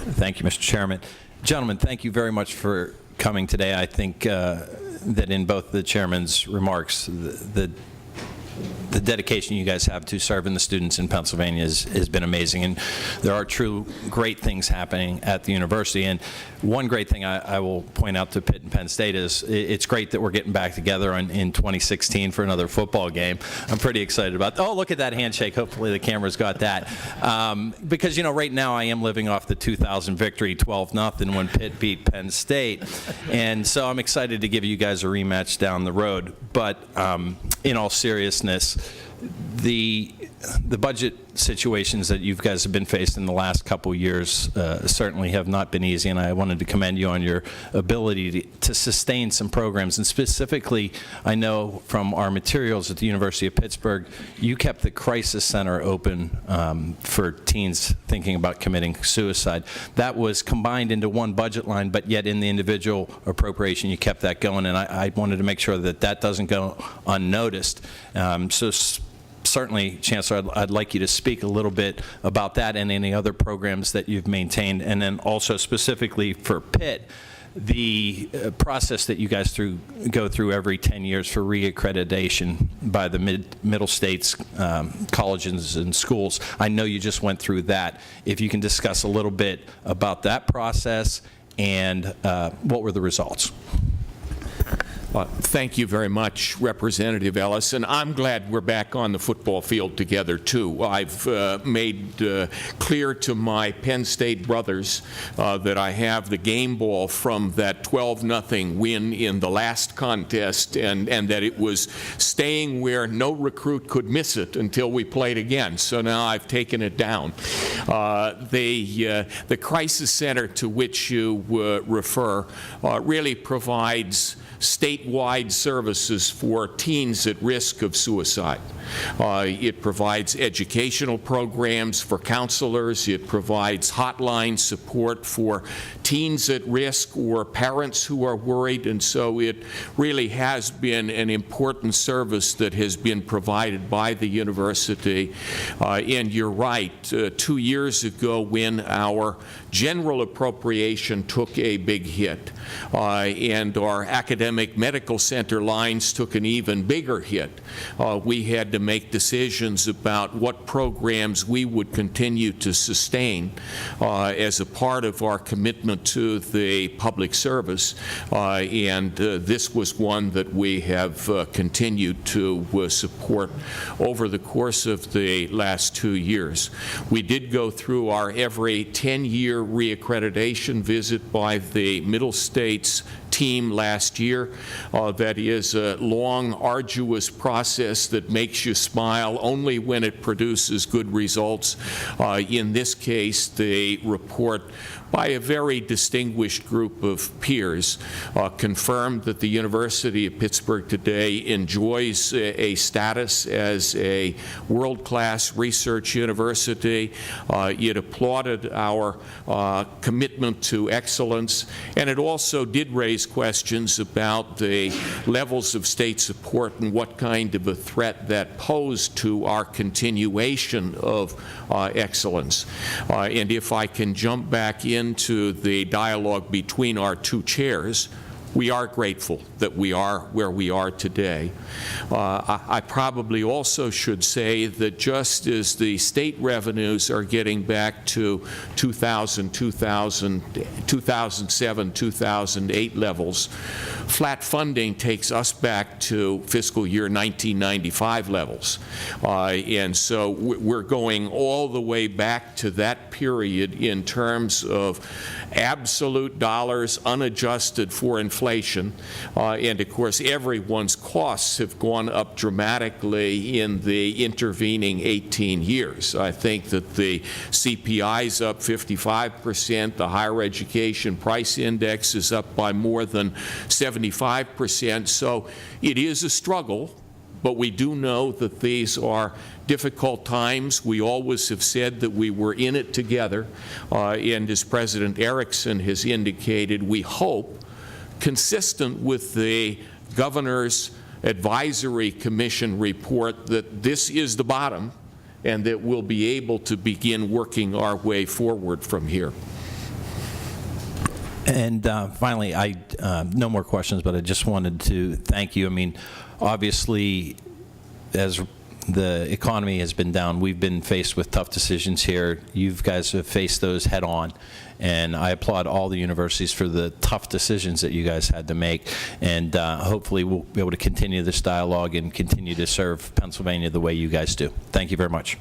Thank you, Mr. Chairman. Gentlemen, thank you very much for coming today. I think that in both the chairman's remarks, the dedication you guys have to serving the students in Pennsylvania has been amazing, and there are true great things happening at the university. And one great thing I will point out to Pitt and Penn State is it's great that we're getting back together in 2016 for another football game. I'm pretty excited about that. Oh, look at that handshake. Hopefully the camera's got that. Because, you know, right now I am living off the 2000 victory, 12-0, when Pitt beat Penn State. And so I'm excited to give you guys a rematch down the road. But in all seriousness, the budget situations that you guys have been faced in the last couple years certainly have not been easy, and I wanted to commend you on your ability to sustain some programs. And specifically, I know from our materials at the University of Pittsburgh, you kept the crisis center open for teens thinking about committing suicide. That was combined into one budget line, but yet in the individual appropriation you kept that going, and I wanted to make sure that that doesn't go unnoticed. Certainly, Chancellor, I'd like you to speak a little bit about that and any other programs that you've maintained, and then also specifically for Pitt, the process that you guys go through every 10 years for reaccreditation by the middle states colleges and schools. I know you just went through that. If you can discuss a little bit about that process and what were the results. Thank you very much, Representative Ellis, and I'm glad we're back on the football field together, too. I've made clear to my Penn State brothers that I have the game ball from that 12-0 win in the last contest, and that it was staying where no recruit could miss it until we played again. So now I've taken it down. The crisis center to which you refer really provides statewide services for teens at risk of suicide. It provides educational programs for counselors. It provides hotline support for teens at risk or parents who are worried, and so it really has been an important service that has been provided by the university. And you're right, 2 years ago when our general appropriation took a big hit and our academic medical center lines took an even bigger hit, we had to make decisions about what programs we would continue to sustain as a part of our commitment to the public service, and this was one that we have continued to support over the course of the last 2 years. We did go through our every 10-year reaccreditation visit by the Middle States team last year. That is a long, arduous process that makes you smile only when it produces good results. In this case, the report by a very distinguished group of peers confirmed that the University of Pittsburgh today enjoys a status as a world-class research university. It applauded our commitment to excellence, and it also did raise questions about the levels of state support and what kind of a threat that posed to our continuation of excellence. And if I can jump back into the dialogue between our two chairs, we are grateful that we are where we are today. I probably also should say that just as the state revenues are getting back to 2007, 2008 levels, flat funding takes us back to fiscal year 1995 levels. And so we're going all the way back to that period in terms of absolute dollars unadjusted for inflation, and of course everyone's costs have gone up dramatically in the intervening 18 years. I think that the CPI is up 55%, the higher education price index is up by more than 75%, so it is a struggle. But we do know that these are difficult times. We always have said that we were in it together. And as President Erickson has indicated, we hope, consistent with the Governor's Advisory Commission report, that this is the bottom and that we'll be able to begin working our way forward from here. And finally, no more questions, but I just wanted to thank you. I mean, obviously, as the economy has been down, we've been faced with tough decisions here. You guys have faced those head on, and I applaud all the universities for the tough decisions that you guys had to make. And hopefully we'll be able to continue this dialogue and continue to serve Pennsylvania the way you guys do. Thank you very much.